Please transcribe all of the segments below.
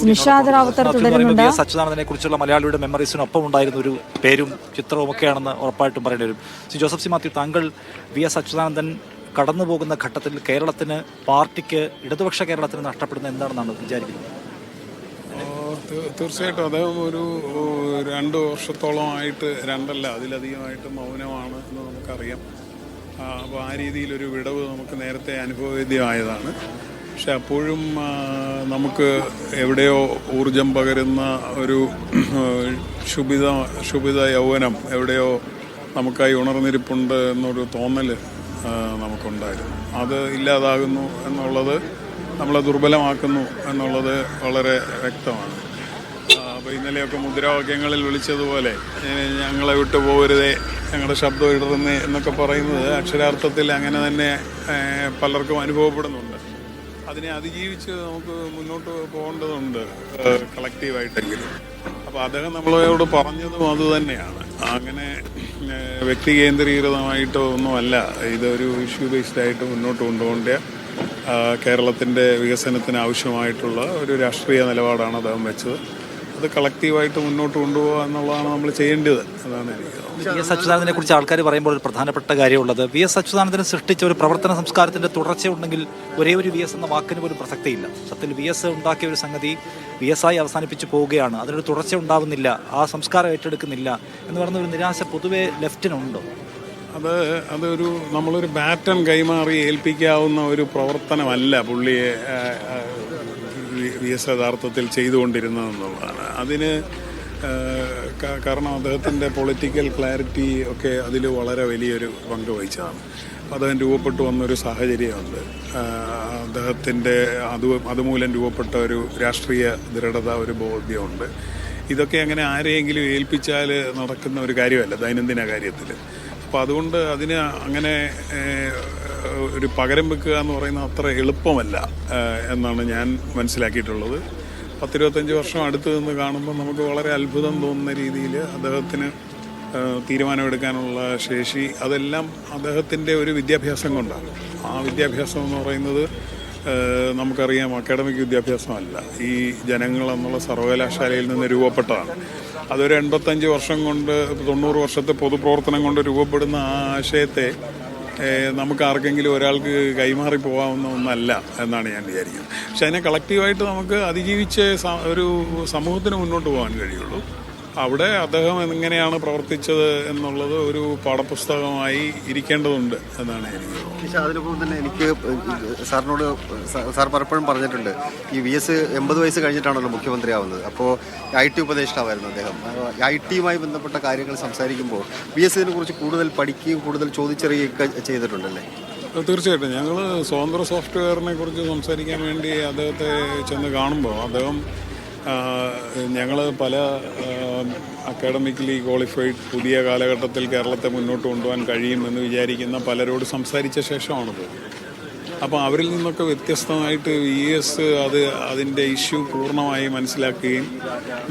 നിഷാദ് റാവുത്തർ തുടരുന്നുണ്ട്. അച്യുതാനന്ദനെ കുറിച്ചുള്ള മലയാളിയുടെ മെമ്മറീസിനൊപ്പം ഉണ്ടായിരുന്ന ഒരു പേരും ചിത്രവും ഒക്കെയാണെന്ന് ഉറപ്പായിട്ടും പറയേണ്ടി വരും. ശ്രീ ജോസഫ് സി മാത്യു, താങ്കൾ VS അച്യുതാനന്ദൻ കടന്നു പോകുന്ന ഘട്ടത്തിൽ കേരളത്തിന്, പാർട്ടിക്ക്, ഇടതുപക്ഷ കേരളത്തിന് നഷ്ടപ്പെടുന്ന എന്താണെന്നാണ് വിചാരിക്കുന്നത്? തീർച്ചയായിട്ടും അദ്ദേഹം ഒരു 2 വർഷത്തോളമായിട്ട്, 2 അതിലധികമായിട്ട് മൗനമാണ് എന്ന് നമുക്കറിയാം. അപ്പോൾ ആ രീതിയിലൊരു വിടവ് നമുക്ക് നേരത്തെ അനുഭവവേദ്യമായതാണ്. പക്ഷെ അപ്പോഴും നമുക്ക് എവിടെയോ ഊർജം പകരുന്ന ഒരു ശുഭിത യൗവനം എവിടെയോ നമുക്കായി ഉണർന്നിരിപ്പുണ്ട് എന്നൊരു തോന്നൽ നമുക്കുണ്ടായിരുന്നു. അത് ഇല്ലാതാകുന്നു എന്നുള്ളത് നമ്മളെ ദുർബലമാക്കുന്നു എന്നുള്ളത് വളരെ വ്യക്തമാണ്. അപ്പോൾ ഇന്നലെയൊക്കെ മുദ്രാവാക്യങ്ങളിൽ വിളിച്ചതുപോലെ ഞങ്ങളെ വിട്ടു പോകരുതേ, ഞങ്ങളുടെ ശബ്ദം ഇടറുന്നേ എന്നൊക്കെ പറയുന്നത് അക്ഷരാർത്ഥത്തിൽ അങ്ങനെ തന്നെ പലർക്കും അനുഭവപ്പെടുന്നുണ്ട്. അതിനെ അതിജീവിച്ച് നമുക്ക് മുന്നോട്ട് പോകേണ്ടതുണ്ട് കളക്റ്റീവായിട്ടെങ്കിലും. അപ്പോൾ അദ്ദേഹം നമ്മളോട് പറഞ്ഞതും അതുതന്നെയാണ്. അങ്ങനെ വ്യക്തി കേന്ദ്രീകൃതമായിട്ടോ ഒന്നുമല്ല, ഇതൊരു ഇഷ്യൂ ബേസ്ഡ് ആയിട്ട് മുന്നോട്ട് കൊണ്ടുപോകേണ്ട കേരളത്തിൻ്റെ വികസനത്തിന് ആവശ്യമായിട്ടുള്ള ഒരു രാഷ്ട്രീയ നിലപാടാണ് അദ്ദേഹം വെച്ചത്. അത് കളക്റ്റീവായിട്ട് മുന്നോട്ട് കൊണ്ടുപോകുക എന്നുള്ളതാണ് നമ്മൾ ചെയ്യേണ്ടത്. അതാണ് എനിക്ക് VS അച്യുതാനന്ദനെ കുറിച്ച് ആൾക്കാർ പറയുമ്പോൾ ഒരു പ്രധാനപ്പെട്ട കാര്യമുള്ളത്, VS അച്യുതാനന്ദനെ സൃഷ്ടിച്ച ഒരു പ്രവർത്തന സംസ്കാരത്തിന്റെ തുടർച്ചയുണ്ടെങ്കിൽ ഒരേ ഒരു VS എന്ന വാക്കിന് പോലും പ്രസക്തിയില്ല. സത്യത്തിൽ VS ഉണ്ടാക്കിയ ഒരു സംഗതി VS ആയി അവസാനിപ്പിച്ച് പോവുകയാണ്. അതിനൊരു തുടർച്ച ഉണ്ടാവുന്നില്ല, ആ സംസ്കാരം ഏറ്റെടുക്കുന്നില്ല എന്ന് പറയുന്ന ഒരു നിരാശ പൊതുവെ ലെഫ്റ്റിനുണ്ടോ? അതൊരു നമ്മളൊരു ബാറ്റൺ കൈമാറി ഏൽപ്പിക്കാവുന്ന ഒരു പ്രവർത്തനമല്ല പുള്ളിയെ VS യഥാർത്ഥത്തിൽ ചെയ്തുകൊണ്ടിരുന്നതെന്നുള്ളതാണ്. അതിന് കാരണം അദ്ദേഹത്തിൻ്റെ പൊളിറ്റിക്കൽ ക്ലാരിറ്റി ഒക്കെ അതിൽ വളരെ വലിയൊരു പങ്ക് വഹിച്ചതാണ്. അദ്ദേഹം രൂപപ്പെട്ടു വന്നൊരു സാഹചര്യമുണ്ട്. അദ്ദേഹത്തിൻ്റെ അതുമൂലം രൂപപ്പെട്ട ഒരു രാഷ്ട്രീയ ദൃഢത, ഒരു ബോധ്യമുണ്ട്. ഇതൊക്കെ അങ്ങനെ ആരെയെങ്കിലും ഏൽപ്പിച്ചാൽ നടക്കുന്ന ഒരു കാര്യമല്ല ദൈനംദിന കാര്യത്തിൽ. അപ്പോൾ അതുകൊണ്ട് അതിന് അങ്ങനെ ഒരു പകരം വെക്കുക എന്ന് പറയുന്നത് അത്ര എളുപ്പമല്ല എന്നാണ് ഞാൻ മനസ്സിലാക്കിയിട്ടുള്ളത്. 10-25 വർഷം അടുത്ത് നിന്ന് കാണുമ്പോൾ നമുക്ക് വളരെ അത്ഭുതം തോന്നുന്ന രീതിയിൽ അദ്ദേഹത്തിന് തീരുമാനമെടുക്കാനുള്ള ശേഷി, അതെല്ലാം അദ്ദേഹത്തിൻ്റെ ഒരു വിദ്യാഭ്യാസം കൊണ്ടാണ്. ആ വിദ്യാഭ്യാസം എന്ന് പറയുന്നത് നമുക്കറിയാം അക്കാഡമിക് വിദ്യാഭ്യാസമല്ല, ഈ ജനങ്ങൾ എന്നുള്ള സർവകലാശാലയിൽ നിന്ന് രൂപപ്പെട്ടതാണ്. അതൊരു 85 വർഷം കൊണ്ട്, 90 വർഷത്തെ പൊതുപ്രവർത്തനം കൊണ്ട് രൂപപ്പെടുന്ന ആ ആശയത്തെ നമുക്ക് ആർക്കെങ്കിലും ഒരാൾക്ക് കൈമാറി പോകാവുന്ന ഒന്നല്ല എന്നാണ് ഞാൻ വിചാരിക്കുന്നത്. പക്ഷെ അതിനെ കളക്റ്റീവായിട്ട് നമുക്ക് അതിജീവിച്ച് ഒരു സമൂഹത്തിന് മുന്നോട്ട് പോകാൻ കഴിയുള്ളൂ. അവിടെ അദ്ദേഹം എങ്ങനെയാണ് പ്രവർത്തിച്ചത് എന്നുള്ളത് ഒരു പാഠപുസ്തകമായി ഇരിക്കേണ്ടതുണ്ട് എന്നാണ് എനിക്ക്. അതിനൊപ്പം തന്നെ എനിക്ക് സാറിനോട്, സാർ പലപ്പോഴും പറഞ്ഞിട്ടുണ്ട്, ഈ VS 80 വയസ്സ് കഴിഞ്ഞിട്ടാണല്ലോ മുഖ്യമന്ത്രിയാവുന്നത്. അപ്പോൾ IT ഉപദേഷ്ടാവായിരുന്നു അദ്ദേഹം. IT-യുമായി ബന്ധപ്പെട്ട കാര്യങ്ങൾ സംസാരിക്കുമ്പോൾ VS ഇതിനെ കുറിച്ച് കൂടുതൽ പഠിക്കുകയും കൂടുതൽ ചോദിച്ചറിയുകയൊക്കെ ചെയ്തിട്ടുണ്ടല്ലേ? തീർച്ചയായിട്ടും. ഞങ്ങൾ സ്വതന്ത്ര സോഫ്റ്റ്വെയറിനെ കുറിച്ച് സംസാരിക്കാൻ വേണ്ടി അദ്ദേഹത്തെ ചെന്ന് കാണുമ്പോൾ അദ്ദേഹം ഞങ്ങൾ പല അക്കാഡമിക്കലി ക്വാളിഫൈഡ് പുതിയ കാലഘട്ടത്തിൽ കേരളത്തെ മുന്നോട്ട് കൊണ്ടുപോകാൻ കഴിയുമെന്ന് വിചാരിക്കുന്ന പലരോട് സംസാരിച്ച ശേഷമാണത്. അപ്പോൾ അവരിൽ നിന്നൊക്കെ വ്യത്യസ്തമായിട്ട് VS അതിൻ്റെ ഇഷ്യൂ പൂർണ്ണമായി മനസ്സിലാക്കുകയും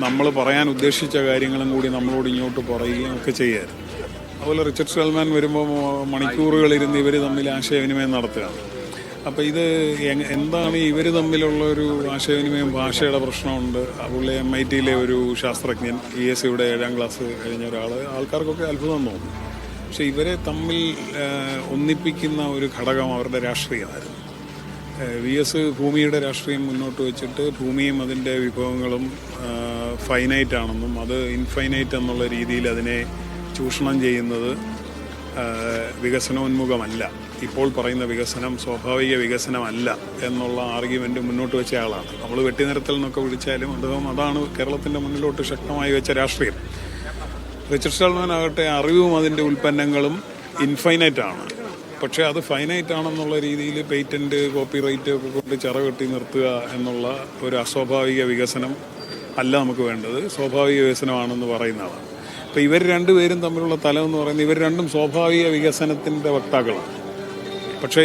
നമ്മൾ പറയാൻ ഉദ്ദേശിച്ച കാര്യങ്ങളും കൂടി നമ്മളോട് ഇങ്ങോട്ട് പറയുകയും ഒക്കെ ചെയ്യാറ്. അതുപോലെ റിച്ചർഡ് സ്റ്റൽമാൻ വരുമ്പോൾ മണിക്കൂറുകളിരുന്ന് ഇവർ തമ്മിൽ ആശയവിനിമയം നടത്തുകയാണ്. അപ്പോൾ ഇത് എന്താണ് ഇവർ തമ്മിലുള്ള ഒരു ആശയവിനിമയം? ഭാഷയുടെ പ്രശ്നമുണ്ട്. പുള്ളി MIT-യിലെ ഒരു ശാസ്ത്രജ്ഞൻ, ESയുടെ 7ാം ക്ലാസ് കഴിഞ്ഞ ആൾക്കാർക്കൊക്കെ അത്ഭുതം തോന്നും. പക്ഷെ ഇവരെ തമ്മിൽ ഒന്നിപ്പിക്കുന്ന ഒരു ഘടകം അവരുടെ രാഷ്ട്രീയമായിരുന്നു. VS ഭൂമിയുടെ രാഷ്ട്രീയം മുന്നോട്ട് വെച്ചിട്ട് ഭൂമിയും അതിൻ്റെ വിഭവങ്ങളും ഫൈനൈറ്റ് ആണെന്നും അത് ഇൻഫൈനൈറ്റ് എന്നുള്ള രീതിയിൽ അതിനെ ചൂഷണം ചെയ്യുന്നത് വികസനോന്മുഖമല്ല, ഇപ്പോൾ പറയുന്ന വികസനം സ്വാഭാവിക വികസനമല്ല എന്നുള്ള ആർഗ്യുമെൻ്റ് മുന്നോട്ട് വെച്ച ആളാണ്. നമ്മൾ വെട്ടിനിരത്തൽ എന്നൊക്കെ വിളിച്ചാലും അദ്ദേഹം അതാണ് കേരളത്തിൻ്റെ മുന്നിലോട്ട് ശക്തമായി വെച്ച രാഷ്ട്രീയം. റിച്ചർഡ് സ്റ്റൽമാൻ ആകട്ടെ അറിവും അതിൻ്റെ ഉൽപ്പന്നങ്ങളും ഇൻഫൈനൈറ്റ് ആണ്. പക്ഷേ അത് ഫൈനൈറ്റ് ആണെന്നുള്ള രീതിയിൽ പേറ്റൻറ്റ്, കോപ്പിറൈറ്റ് ഒക്കെ കൊണ്ട് ചിറകെട്ടി നിർത്തുക എന്നുള്ള ഒരു അസ്വാഭാവിക വികസനം അല്ല നമുക്ക് വേണ്ടത്, സ്വാഭാവിക വികസനമാണെന്ന് പറയുന്ന ആളാണ്. അപ്പോൾ ഇവർ രണ്ടുപേരും തമ്മിലുള്ള തലം എന്ന് പറയുന്നത് ഇവർ രണ്ടും സ്വാഭാവിക വികസനത്തിൻ്റെ വക്താക്കളാണ്. പക്ഷേ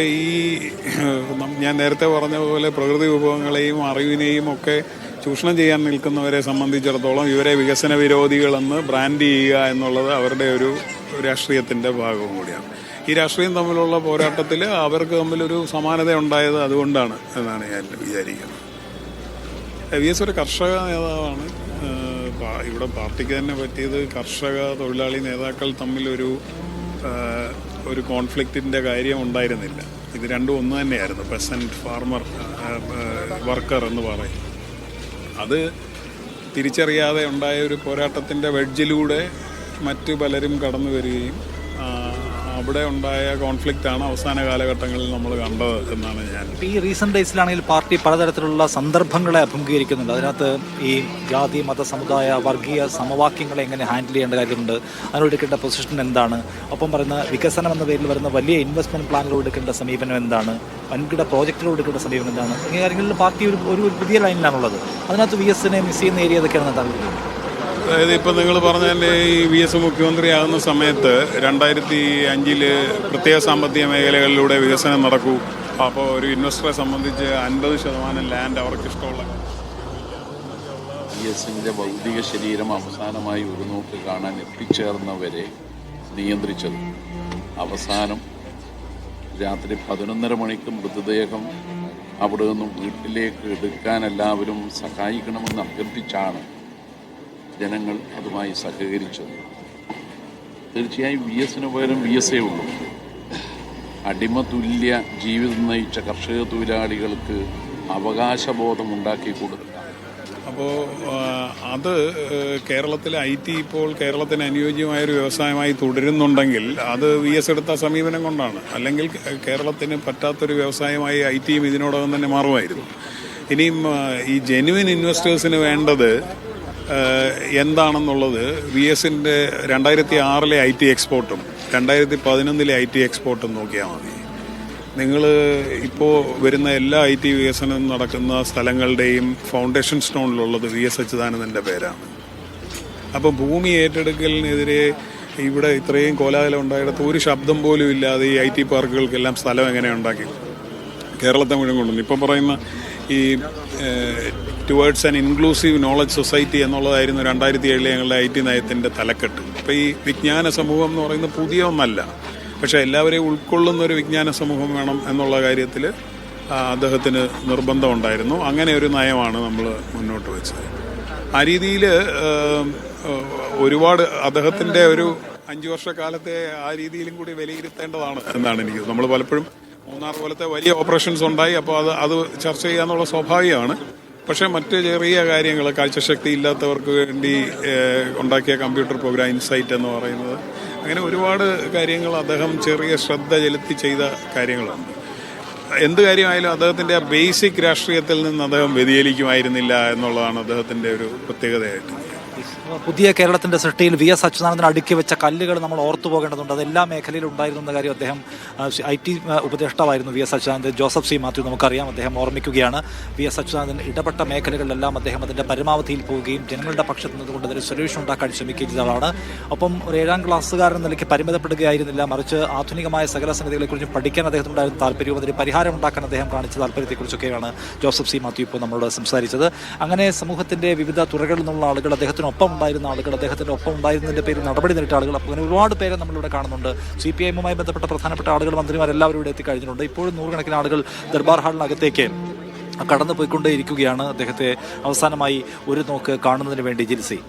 ഞാൻ നേരത്തെ പറഞ്ഞ പോലെ പ്രകൃതി വിഭവങ്ങളെയും അറിവിനെയും ഒക്കെ ചൂഷണം ചെയ്യാൻ നിൽക്കുന്നവരെ സംബന്ധിച്ചിടത്തോളം ഇവരെ വികസന വിരോധികളെന്ന് ബ്രാൻഡ് ചെയ്യുക എന്നുള്ളത് അവരുടെ ഒരു രാഷ്ട്രീയത്തിൻ്റെ ഭാഗവും കൂടിയാണ്. ഈ രാഷ്ട്രീയം തമ്മിലുള്ള പോരാട്ടത്തിൽ അവർക്ക് തമ്മിലൊരു സമാനത ഉണ്ടായത് അതുകൊണ്ടാണ് എന്നാണ് ഞാൻ വിചാരിക്കുന്നത്. വി എസ് ഒരു കർഷക നേതാവാണ്. ഇവിടെ പാർട്ടിക്ക് തന്നെ പറ്റിയത് കർഷക തൊഴിലാളി നേതാക്കൾ തമ്മിലൊരു കോൺഫ്ലിക്റ്റിൻ്റെ കാര്യം ഉണ്ടായിരുന്നില്ല. ഇത് രണ്ടും ഒന്ന് തന്നെയായിരുന്നു, പെസൻറ്റ് ഫാർമർ വർക്കർ എന്ന് പറയും. അത് തിരിച്ചറിയാതെ ഉണ്ടായ ഒരു പോരാട്ടത്തിൻ്റെ വെഡ്ജിലൂടെ മറ്റ് പലരും കടന്നു വരികയും അവിടെ ഉണ്ടായ കോൺഫ്ലിക്റ്റാണ് അവസാന കാലഘട്ടങ്ങളിൽ നമ്മൾ കണ്ടത് എന്നാണ് ഞാൻ. ഈ റീസെന്റ് ഡേയ്സിലാണെങ്കിൽ പാർട്ടി പലതരത്തിലുള്ള സന്ദർഭങ്ങളെ അഭിമുഖീകരിക്കുന്നുണ്ട്. അതിനകത്ത് ഈ ജാതി മത സമുദായ വർഗീയ സമവാക്യങ്ങളെ എങ്ങനെ ഹാൻഡിൽ ചെയ്യേണ്ട കാര്യമുണ്ട്, അതിനെടുക്കേണ്ട പൊസിഷൻ എന്താണ്, ഒപ്പം പറയുന്ന വികസനം എന്ന പേരിൽ വരുന്ന വലിയ ഇൻവെസ്റ്റ്മെന്റ് പ്ലാനുകൾ എടുക്കേണ്ട സമീപനം എന്താണ്, വൻകിട പ്രോജക്റ്റുകൾ എടുക്കേണ്ട സമീപനം എന്താണ്, ഈ കാര്യങ്ങളിൽ പാർട്ടി ഒരു പുതിയ ലൈനിലാണുള്ളത്. അതിനകത്ത് വി എസിനെ മിസ് ചെയ്യുന്ന ഏരിയ ഏതൊക്കെയാണെന്ന് താല്പര്യം? അതായത് ഇപ്പോൾ നിങ്ങൾ പറഞ്ഞതിൻ്റെ ഈ വി എസ് മുഖ്യമന്ത്രിയാകുന്ന സമയത്ത് 2005 പ്രത്യേക സാമ്പത്തിക മേഖലകളിലൂടെ വികസനം നടക്കൂ, അപ്പോൾ ഒരു ഇൻവെസ്റ്ററെ സംബന്ധിച്ച് 50% ലാൻഡ് അവർക്ക് ഇഷ്ടമുള്ള വി എസിൻ്റെ ഭൗതിക ശരീരം അവസാനമായി ഒരു നോക്ക് കാണാൻ എത്തിച്ചേർന്നവരെ നിയന്ത്രിച്ചത്. അവസാനം രാത്രി 11:30 മണിക്ക് മൃതദേഹം അവിടെ നിന്നും വീട്ടിലേക്ക് എടുക്കാൻ എല്ലാവരും സഹായിക്കണമെന്ന് അഭ്യർത്ഥിച്ചാണ് ജനങ്ങൾ അതുമായി സഹകരിച്ചത്. തീർച്ചയായും വി എസിന് പകരം വി എസേ ഉള്ളൂ. അടിമതുല്യ ജീവിതം നയിച്ച കർഷക തൊഴിലാളികൾക്ക് അവകാശബോധം ഉണ്ടാക്കി കൊടുക്കുക. അപ്പോൾ അത് കേരളത്തിലെ IT ഇപ്പോൾ കേരളത്തിന് അനുയോജ്യമായൊരു വ്യവസായമായി തുടരുന്നുണ്ടെങ്കിൽ അത് വി എസ് എടുത്ത സമീപനം കൊണ്ടാണ്. അല്ലെങ്കിൽ കേരളത്തിന് പറ്റാത്തൊരു വ്യവസായമായി IT ഇതിനോടകം തന്നെ മാറുമായിരുന്നു. ഇനിയും ഈ ജെന്യുവിൻ ഇൻവെസ്റ്റേഴ്സിന് വേണ്ടത് എന്താണെന്നുള്ളത് വി എസിൻ്റെ 2006 IT എക്സ്പോർട്ടും 2011 IT എക്സ്പോർട്ടും നോക്കിയാൽ മതി. നിങ്ങൾ ഇപ്പോൾ വരുന്ന എല്ലാ IT വികസനം നടക്കുന്ന സ്ഥലങ്ങളുടെയും ഫൗണ്ടേഷൻ സ്റ്റോണിലുള്ളത് വി എസ് അച്യുതാനന്ദൻ്റെ പേരാണ്. അപ്പോൾ ഭൂമി ഏറ്റെടുക്കലിനെതിരെ ഇവിടെ ഇത്രയും കോലാഹലം ഉണ്ടായിടത്ത് ഒരു ശബ്ദം പോലും ഇല്ലാതെ ഈ IT പാർക്കുകൾക്കെല്ലാം സ്ഥലം എങ്ങനെ ഉണ്ടാക്കി കേരളത്തെ മുഴുവൻ കൊണ്ടുവന്നു. ഇപ്പം പറയുന്ന ഈ towards an inclusive knowledge society എന്നുള്ളതായിരുന്നു 2007 ഞങ്ങളുടെ IT നയത്തിൻ്റെ തലക്കെട്ട്. അപ്പോൾ ഈ വിജ്ഞാന സമൂഹം എന്ന് പറയുന്നത് പുതിയ ഒന്നല്ല, പക്ഷേ എല്ലാവരെയും ഉൾക്കൊള്ളുന്ന ഒരു വിജ്ഞാന സമൂഹം വേണം എന്നുള്ള കാര്യത്തിൽ അദ്ദേഹത്തിന് നിർബന്ധമുണ്ടായിരുന്നു. അങ്ങനെ ഒരു നയമാണ് നമ്മൾ മുന്നോട്ട് വെച്ചത്. ആ രീതിയിൽ ഒരുപാട് അദ്ദേഹത്തിൻ്റെ ഒരു 5 വർഷക്കാലത്തെ ആ രീതിയിലും കൂടി വിലയിരുത്തേണ്ടതാണ് എന്നാണ് എനിക്ക്. നമ്മൾ പലപ്പോഴും മൂന്നാർ പോലത്തെ വലിയ ഓപ്പറേഷൻസ് ഉണ്ടായി, അപ്പോൾ അത് ചർച്ച ചെയ്യാന്നുള്ള സ്വാഭാവികമാണ്. പക്ഷേ മറ്റ് ചെറിയ കാര്യങ്ങൾ, കാഴ്ചശക്തി ഇല്ലാത്തവർക്ക് വേണ്ടി ഉണ്ടാക്കിയ കമ്പ്യൂട്ടർ പ്രോഗ്രാം ഇൻസൈറ്റ് എന്ന് പറയുന്നത്, അങ്ങനെ ഒരുപാട് കാര്യങ്ങൾ അദ്ദേഹം ചെറിയ ശ്രദ്ധ ചെലുത്തി ചെയ്ത കാര്യങ്ങളുണ്ട്. എന്ത് കാര്യമായാലും അദ്ദേഹത്തിൻ്റെ ആ ബേസിക് രാഷ്ട്രീയത്തിൽ നിന്ന് അദ്ദേഹം വ്യതിചലിക്കുമായിരുന്നില്ല എന്നുള്ളതാണ് അദ്ദേഹത്തിൻ്റെ ഒരു പ്രത്യേകതയായിട്ട്. പുതിയ കേരളത്തിന്റെ സൃഷ്ടിയിൽ വി എസ് അച്യുതാനന്ദൻ അടുക്കി വെച്ച കല്ലുകൾ നമ്മൾ ഓർത്തു പോകേണ്ടതുണ്ട്. അത് എല്ലാ മേഖലയിലും ഉണ്ടായിരുന്നു എന്ന കാര്യം അദ്ദേഹം IT ഉപദേഷ്ടാവായിരുന്നു V S Achuthanandan. Joseph C Mathew നമുക്കറിയാം, അദ്ദേഹം ഓർമ്മിക്കുകയാണ്. വി എസ് അച്യുതാനന്ദൻ ഇടപെട്ട മേഖലകളിലെല്ലാം അദ്ദേഹം അതിൻ്റെ പരമാവധിയിൽ പോവുകയും ജനങ്ങളുടെ പക്ഷത്ത് നിന്നുകൊണ്ട് അതിന് സൊല്യൂഷൻ ഉണ്ടാക്കാൻ ശ്രമിക്കുകയും ചെയ്ത ആളാണ്. ഒപ്പം ഒരു 7ാം ക്ലാസ്സുകാരൻ നിലയ്ക്ക് പരിമിതപ്പെടുകയായിരുന്നില്ല, മറിച്ച് ആധുനികമായ സകല സംഗതികളെക്കുറിച്ച് പഠിക്കാൻ അദ്ദേഹത്തിനുണ്ടായിരുന്ന താല്പര്യവും അതിന് പരിഹാരം ഉണ്ടാക്കാൻ അദ്ദേഹം കാണിച്ച താല്പര്യത്തെക്കുറിച്ചൊക്കെയാണ് ജോസഫ് സി മാത്യു ഇപ്പോൾ നമ്മളോട് സംസാരിച്ചത്. അങ്ങനെ സമൂഹത്തിൻ്റെ വിവിധ തുറകളിൽ നിന്നുള്ള ആളുകൾ, അദ്ദേഹത്തിനൊപ്പം ഉണ്ടായിരുന്ന ആളുകൾ, അദ്ദേഹത്തിൻ്റെ ഒപ്പം ഉണ്ടായിരുന്നതിൻ്റെ പേരിൽ നടപടി നേരിട്ട ആളുകൾ, അപ്പോൾ അങ്ങനെ ഒരുപാട് പേരെ നമ്മളിവിടെ കാണുന്നുണ്ട്. CPIM-മായി ബന്ധപ്പെട്ട പ്രധാനപ്പെട്ട ആളുകൾ, മന്ത്രിമാരെല്ലാവരും ഇവിടെ എത്തിക്കഴിഞ്ഞിട്ടുണ്ട്. ഇപ്പോഴും 100 കണക്കിന് ആളുകൾ ദർബാർ ഹാളിനകത്തേക്ക് കടന്നു പോയിക്കൊണ്ടേയിരിക്കുകയാണ് അദ്ദേഹത്തെ അവസാനമായി ഒരു നോക്ക് കാണുന്നതിന് വേണ്ടി. ജിൽസി.